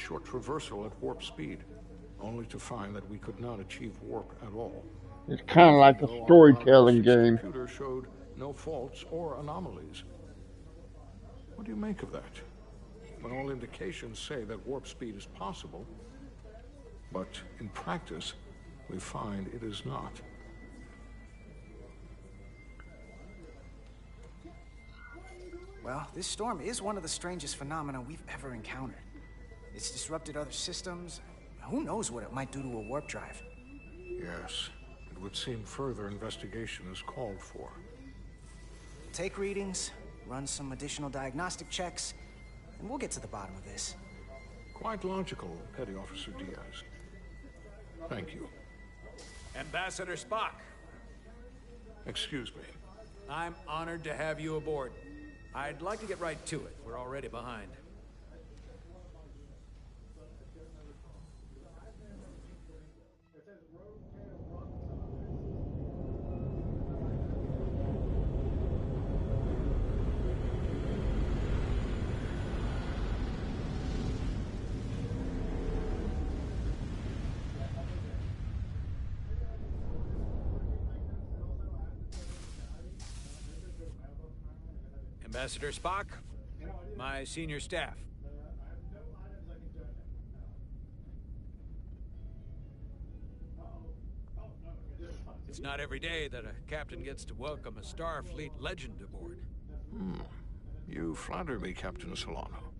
short traversal at warp speed, only to find that we could not achieve warp at all. It's kind of like a storytelling game. The computer showed no faults or anomalies. What do you make of that? When all indications say that warp speed is possible, but in practice, we find it is not. Well, this storm is one of the strangest phenomena we've ever encountered. It's disrupted other systems. Who knows what it might do to a warp drive? Yes, it would seem further investigation is called for. Take readings, run some additional diagnostic checks, and we'll get to the bottom of this. Quite logical, Petty Officer Diaz. Thank you. Ambassador Spock. Excuse me. I'm honored to have you aboard. I'd like to get right to it. We're already behind. Ambassador Spock, my senior staff. It's not every day that a captain gets to welcome a Starfleet legend aboard. You flatter me, Captain Solano.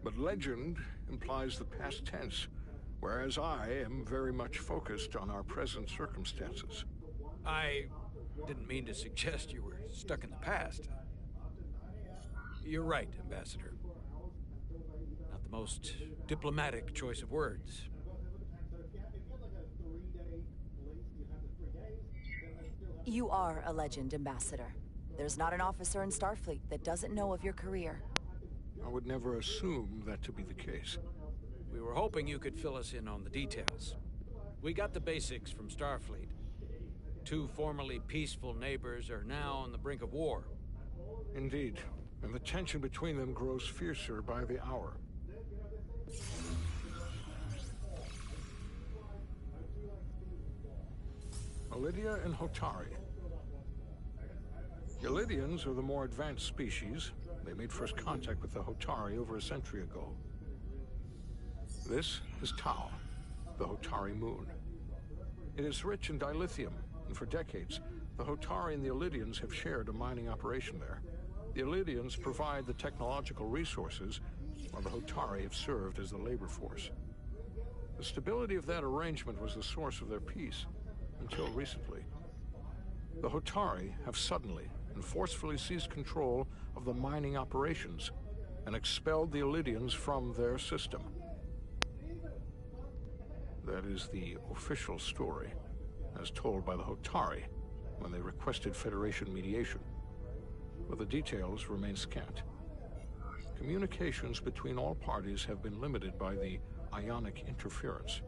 But legend implies the past tense, whereas I am very much focused on our present circumstances. I didn't mean to suggest you were stuck in the past. You're right, Ambassador. Not the most diplomatic choice of words. You are a legend, Ambassador. There's not an officer in Starfleet that doesn't know of your career. I would never assume that to be the case. We were hoping you could fill us in on the details. We got the basics from Starfleet. Two formerly peaceful neighbors are now on the brink of war. Indeed. And the tension between them grows fiercer by the hour. Ilidia and Hotari. Ilidians are the more advanced species. They made first contact with the Hotari over a century ago. This is Tau, the Hotari moon. It is rich in dilithium, and for decades, the Hotari and the Ilidians have shared a mining operation there. The Ilidians provide the technological resources, while the Hotari have served as the labor force. The stability of that arrangement was the source of their peace, until recently. The Hotari have suddenly and forcefully seized control of the mining operations and expelled the Ilidians from their system. That is the official story, as told by the Hotari when they requested Federation mediation. But the details remain scant. Communications between all parties have been limited by the ionic interference.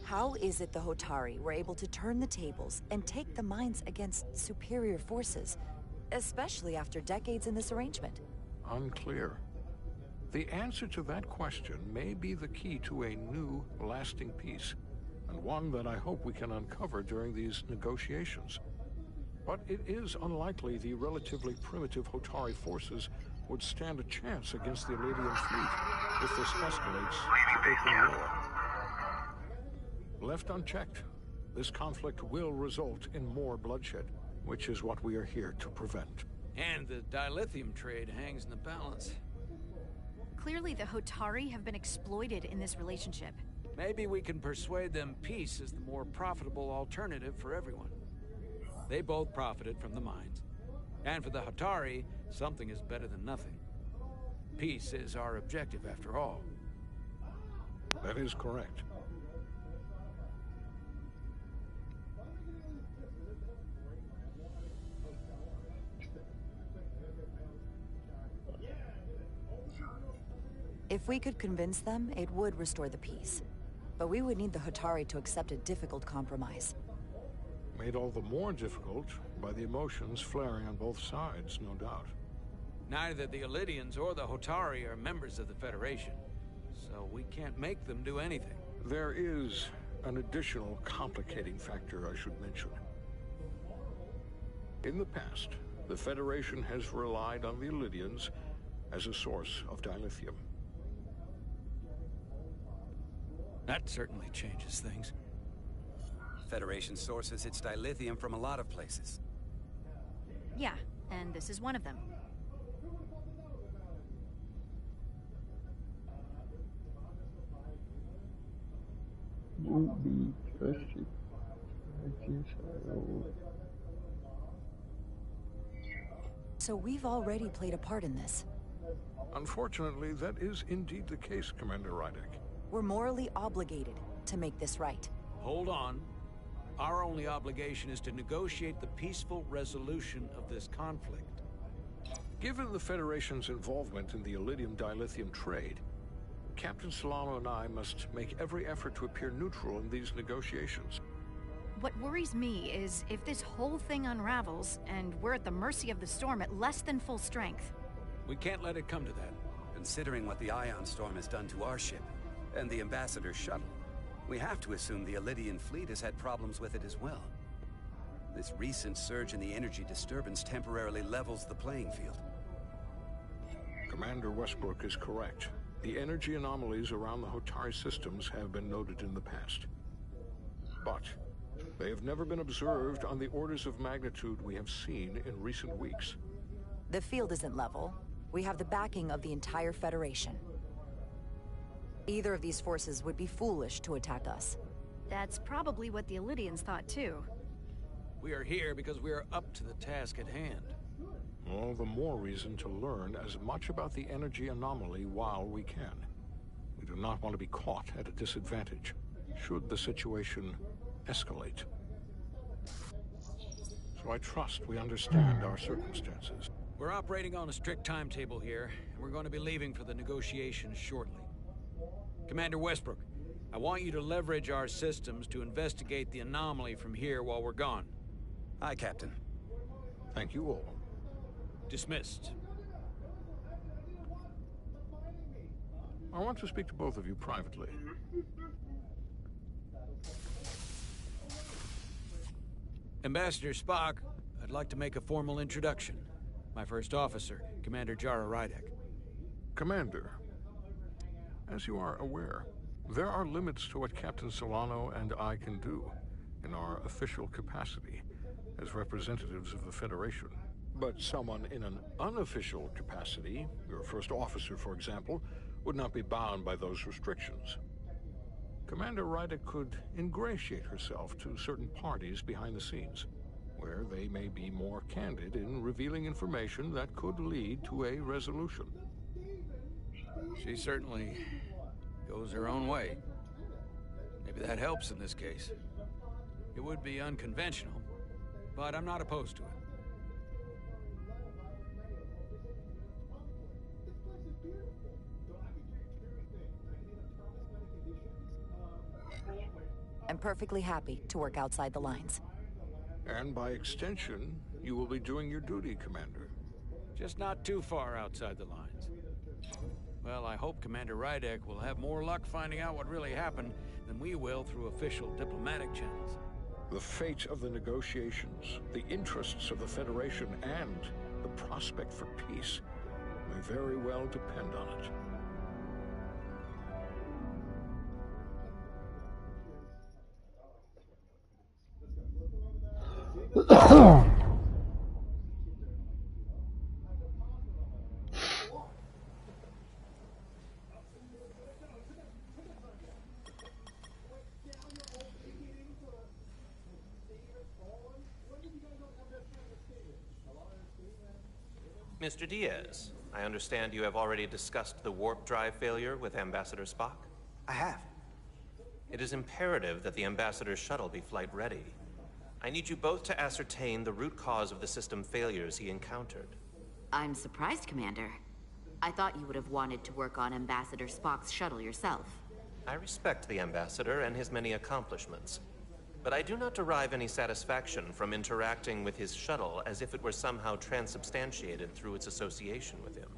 How is it the Hotari were able to turn the tables and take the mines against superior forces, especially after decades in this arrangement? Unclear. The answer to that question may be the key to a new, lasting peace, and one that I hope we can uncover during these negotiations. But it is unlikely the relatively primitive Hotari forces would stand a chance against the Ilidian fleet if this escalates to open war. Left unchecked, this conflict will result in more bloodshed, which is what we are here to prevent. And the dilithium trade hangs in the balance. Clearly, the Hotari have been exploited in this relationship. Maybe we can persuade them peace is the more profitable alternative for everyone. They both profited from the mines. And for the Hotari, something is better than nothing. Peace is our objective, after all. That is correct. If we could convince them, it would restore the peace. But we would need the Hotari to accept a difficult compromise. Made all the more difficult by the emotions flaring on both sides, no doubt. Neither the Illidians or the Hotari are members of the Federation, so we can't make them do anything. There is an additional complicating factor I should mention. In the past, the Federation has relied on the Illidians as a source of dilithium. That certainly changes things. Federation sources its dilithium from a lot of places. Yeah, and this is one of them. Won't be trusted. I guess I will. So we've already played a part in this. Unfortunately, that is indeed the case, Commander Rydek. We're morally obligated to make this right. Hold on. Our only obligation is to negotiate the peaceful resolution of this conflict. Given the Federation's involvement in the Illidium dilithium trade, Captain Solano and I must make every effort to appear neutral in these negotiations. What worries me is if this whole thing unravels, and we're at the mercy of the storm at less than full strength. We can't let it come to that. Considering what the Ion Storm has done to our ship, and the Ambassador's shuttle, we have to assume the Illidian fleet has had problems with it as well. This recent surge in the energy disturbance temporarily levels the playing field. Commander Westbrook is correct. The energy anomalies around the Hotari systems have been noted in the past. But they have never been observed on the orders of magnitude we have seen in recent weeks. The field isn't level. We have the backing of the entire Federation. Either of these forces would be foolish to attack us. That's probably what the Illidians thought too. We are here because we are up to the task at hand. All the more reason to learn as much about the energy anomaly while we can. We do not want to be caught at a disadvantage, should the situation escalate. So I trust we understand our circumstances. We're operating on a strict timetable here, and we're going to be leaving for the negotiations shortly. Commander Westbrook, I want you to leverage our systems to investigate the anomaly from here while we're gone. Aye, Captain. Thank you all. Dismissed. I want to speak to both of you privately. Ambassador Spock, I'd like to make a formal introduction. My first officer, Commander Jara Rydek. Commander, as you are aware, there are limits to what Captain Solano and I can do in our official capacity as representatives of the Federation. But someone in an unofficial capacity, your first officer, for example, would not be bound by those restrictions. Commander Rydek could ingratiate herself to certain parties behind the scenes, where they may be more candid in revealing information that could lead to a resolution. She certainly goes her own way. Maybe that helps in this case. It would be unconventional, but I'm not opposed to it. I'm perfectly happy to work outside the lines. And by extension, you will be doing your duty, Commander. Just not too far outside the lines. Well, I hope Commander Rydek will have more luck finding out what really happened than we will through official diplomatic channels. The fate of the negotiations, the interests of the Federation, and the prospect for peace may very well depend on it. Mr. Diaz, I understand you have already discussed the warp drive failure with Ambassador Spock? I have. It is imperative that the Ambassador's shuttle be flight ready. I need you both to ascertain the root cause of the system failures he encountered. I'm surprised, Commander. I thought you would have wanted to work on Ambassador Spock's shuttle yourself. I respect the Ambassador and his many accomplishments, but I do not derive any satisfaction from interacting with his shuttle as if it were somehow transubstantiated through its association with him.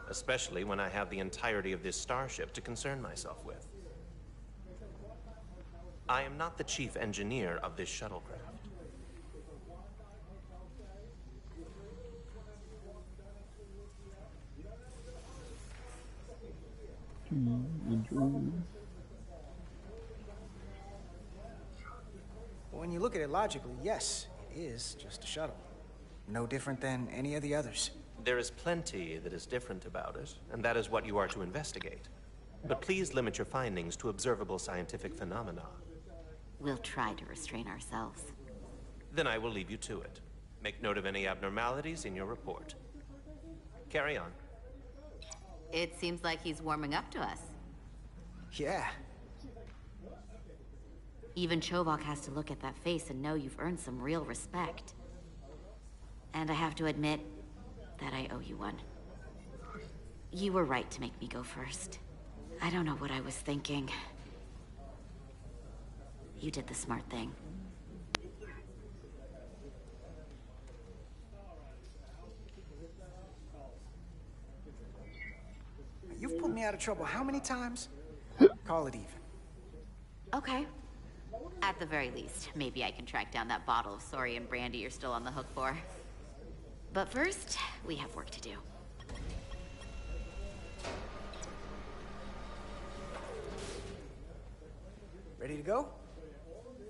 Especially when I have the entirety of this starship to concern myself with. I am not the chief engineer of this shuttlecraft. When you look at it logically, yes, it is just a shuttle. No different than any of the others. There is plenty that is different about it, and that is what you are to investigate. But please limit your findings to observable scientific phenomena. We'll try to restrain ourselves. Then I will leave you to it. Make note of any abnormalities in your report. Carry on. It seems like he's warming up to us. Yeah. Even Chovok has to look at that face and know you've earned some real respect. And I have to admit that I owe you one. You were right to make me go first. I don't know what I was thinking. You did the smart thing. You've put me out of trouble how many times? Call it even. Okay. At the very least, maybe I can track down that bottle of Saurian brandy you're still on the hook for. But first, we have work to do. Ready to go?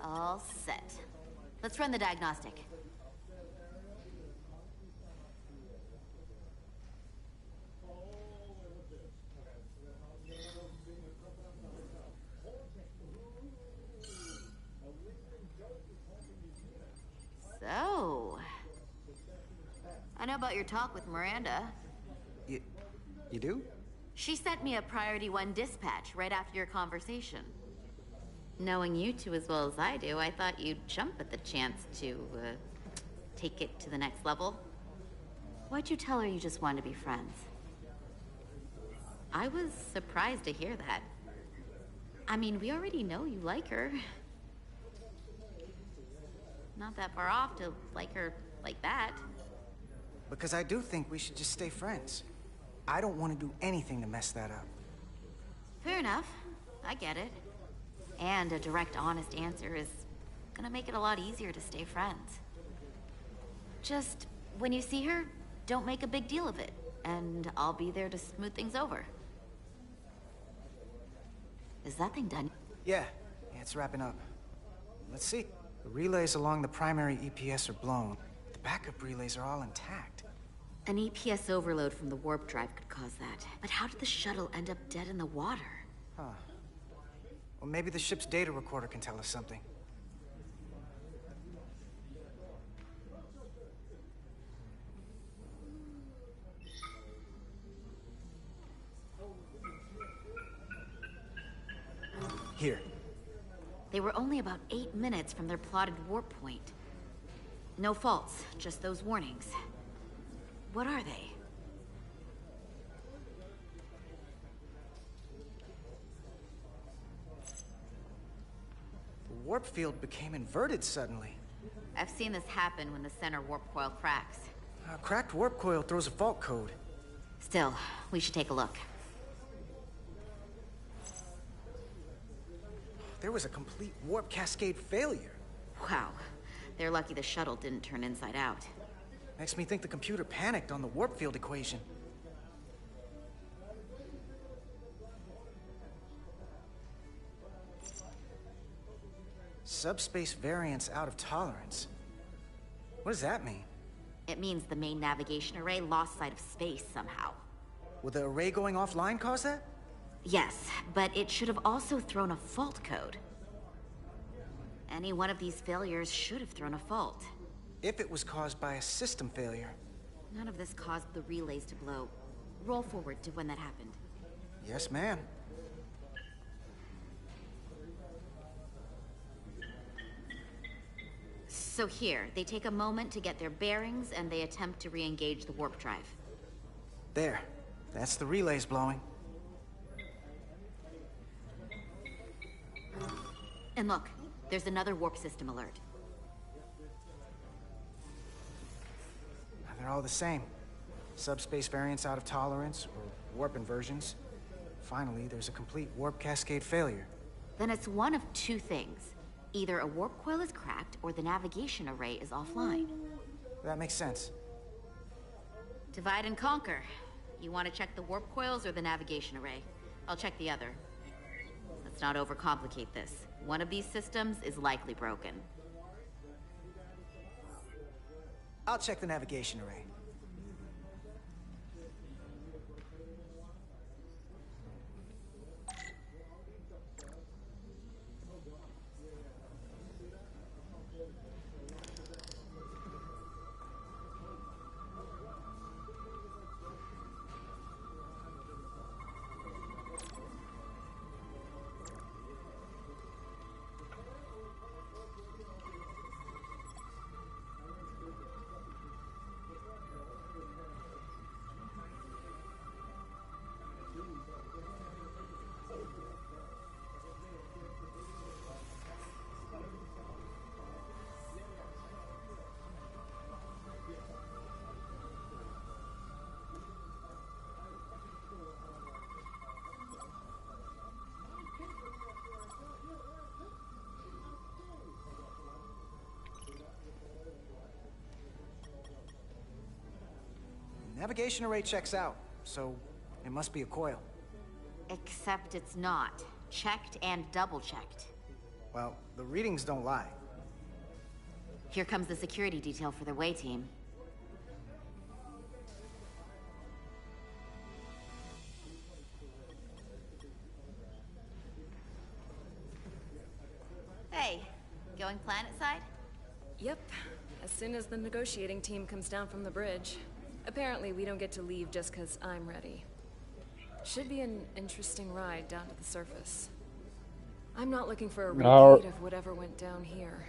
All set. Let's run the diagnostic. So, I know about your talk with Miranda. You do? She sent me a Priority 1 dispatch right after your conversation. Knowing you two as well as I do, I thought you'd jump at the chance to, take it to the next level. Why'd you tell her you just wanted to be friends? I was surprised to hear that. I mean, we already know you like her. Not that far off to like her like that. Because I do think we should just stay friends. I don't want to do anything to mess that up. Fair enough. I get it. And a direct, honest answer is gonna make it a lot easier to stay friends. Just, when you see her, don't make a big deal of it, and I'll be there to smooth things over. Is that thing done? Yeah, it's wrapping up. Let's see. The relays along the primary EPS are blown. The backup relays are all intact. An EPS overload from the warp drive could cause that. But how did the shuttle end up dead in the water? Huh. Well, maybe the ship's data recorder can tell us something. Here. They were only about 8 minutes from their plotted warp point. No faults, just those warnings. What are they? The warp field became inverted suddenly. I've seen this happen when the center warp coil cracks. A cracked warp coil throws a fault code. Still, we should take a look. There was a complete warp cascade failure. Wow. They're lucky the shuttle didn't turn inside out. Makes me think the computer panicked on the warp field equation. Subspace variance out of tolerance. What does that mean? It means the main navigation array lost sight of space somehow. Would the array going offline cause that? Yes, but it should have also thrown a fault code. Any one of these failures should have thrown a fault. If it was caused by a system failure. None of this caused the relays to blow. Roll forward to when that happened. Yes, ma'am. So here, they take a moment to get their bearings and they attempt to re-engage the warp drive. There. That's the relays blowing. And look, there's another warp system alert. They're all the same. Subspace variants out of tolerance, or warp inversions. Finally, there's a complete warp cascade failure. Then it's one of two things. Either a warp coil is cracked, or the navigation array is offline. That makes sense. Divide and conquer. You want to check the warp coils or the navigation array? I'll check the other. Let's not overcomplicate this. One of these systems is likely broken. I'll check the navigation array. Navigation array checks out, so it must be a coil. Except it's not. Checked and double-checked. Well, the readings don't lie. Here comes the security detail for the Way team. Hey, going planet-side? Yep, as soon as the negotiating team comes down from the bridge. Apparently, we don't get to leave just because I'm ready. Should be an interesting ride down to the surface. I'm not looking for a repeat of whatever went down here.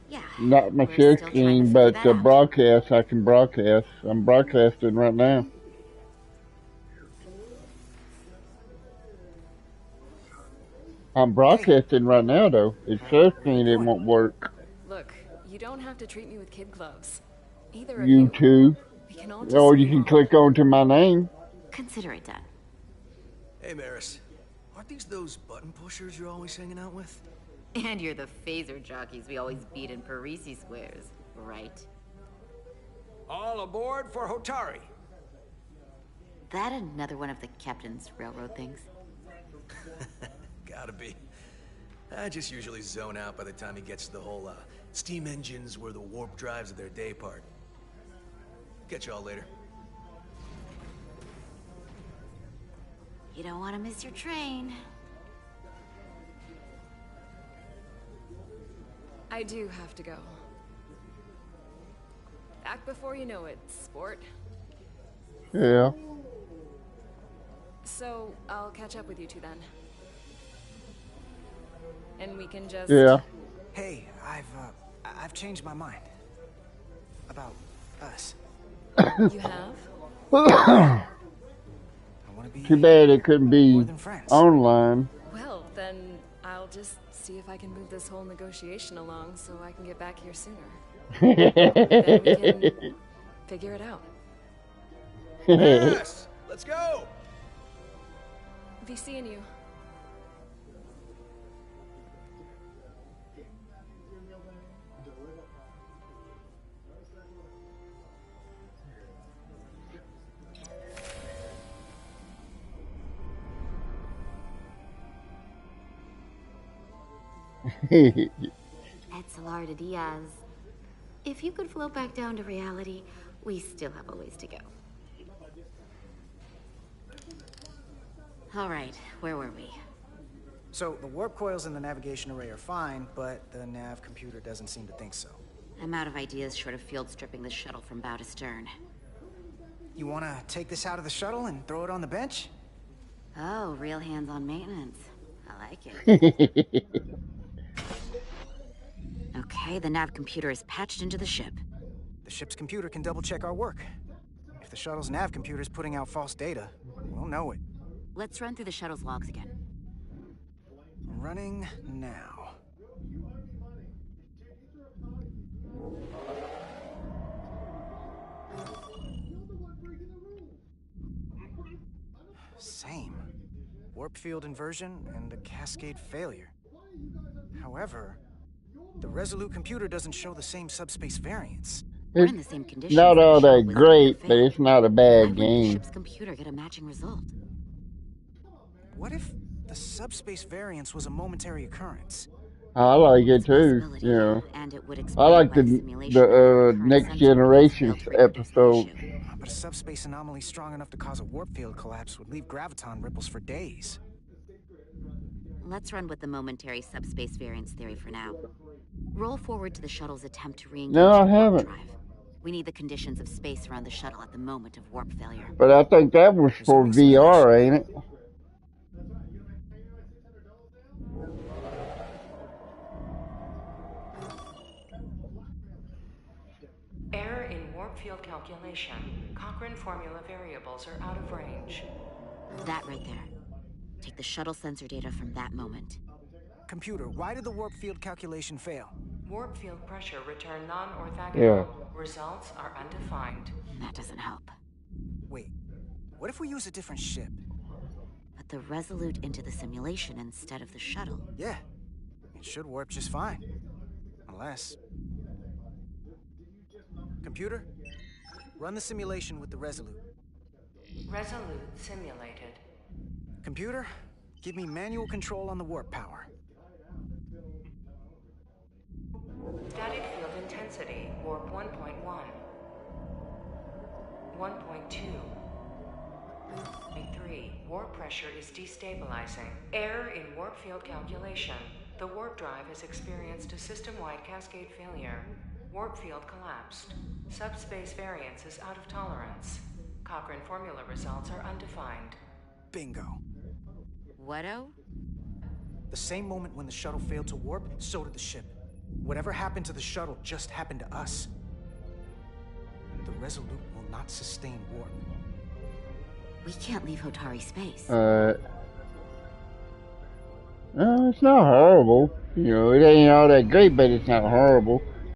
Yeah. Not my share screen, but the broadcast I can broadcast. I'm broadcasting right now. I'm broadcasting right now, though. It's share screen, it won't work. Look, you don't have to treat me with kid gloves. Either of YouTube. Or you can click onto my name. Consider it done. Hey, Maris. Aren't these those button pushers you're always hanging out with? And you're the phaser jockeys we always beat in Parisi squares, right? All aboard for Hotari. That another one of the captain's railroad things? Gotta be. I just usually zone out by the time he gets to the whole, steam engines were the warp drives of their day part. Catch y'all later. You don't want to miss your train. I do have to go. Back before you know it, sport. Yeah. So, I'll catch up with you two then. And we can just... Yeah. Hey, I've changed my mind. About us. You have? Too bad it couldn't be online. Well, then I'll just see if I can move this whole negotiation along so I can get back here sooner. Then we can figure it out. Yes! Let's go! Be seeing you. Etzelar de Diaz. If you could float back down to reality, we still have a ways to go. All right, where were we? So, the warp coils in the navigation array are fine, but the nav computer doesn't seem to think so. I'm out of ideas short of field stripping the shuttle from bow to stern. You wanna take this out of the shuttle and throw it on the bench? Oh, real hands-on maintenance. I like it. Okay, the nav computer is patched into the ship. The ship's computer can double-check our work. If the shuttle's nav computer's putting out false data, we'll know it. Let's run through the shuttle's logs again. Running now. warp field inversion and a cascade failure. However, the Resolute computer doesn't show the same subspace variance. We're in the same conditions. Not all the that great, but it's not a Why bad wouldn't the game. ship's computer get a matching result? What if the subspace variance was a momentary occurrence? I like it too. Possibility, You know, and it would I explain like why the simulation of current Next sensor Generation failed to reproduce the episode. issue. But a subspace anomaly strong enough to cause a warp field collapse would leave graviton ripples for days. Let's run with the momentary subspace variance theory for now. Roll forward to the shuttle's attempt to re-engage No, I the warp haven't. drive. We need the conditions of space around the shuttle at the moment of warp failure. But I think that was for VR, ain't it? Error in warp field calculation. Cochrane formula variables are out of range. That right there. Take the shuttle sensor data from that moment. Computer, why did the warp field calculation fail? Warp field pressure returned non-orthogonal. Yeah. Results are undefined. That doesn't help. Wait, what if we use a different ship? Put the Resolute into the simulation instead of the shuttle. Yeah, it should warp just fine. Unless... Computer, run the simulation with the Resolute. Resolute simulated. Computer, give me manual control on the warp power. Static field intensity, warp 1.1. 1.2. 3. Warp pressure is destabilizing. Error in warp field calculation. The warp drive has experienced a system-wide cascade failure. Warp field collapsed. Subspace variance is out of tolerance. Cochrane formula results are undefined. Bingo. What-o? The same moment when the shuttle failed to warp, so did the ship. Whatever happened to the shuttle just happened to us. The Resolute will not sustain warp. We can't leave Hotari space. It's not horrible. You know, it ain't all that great, but it's not horrible.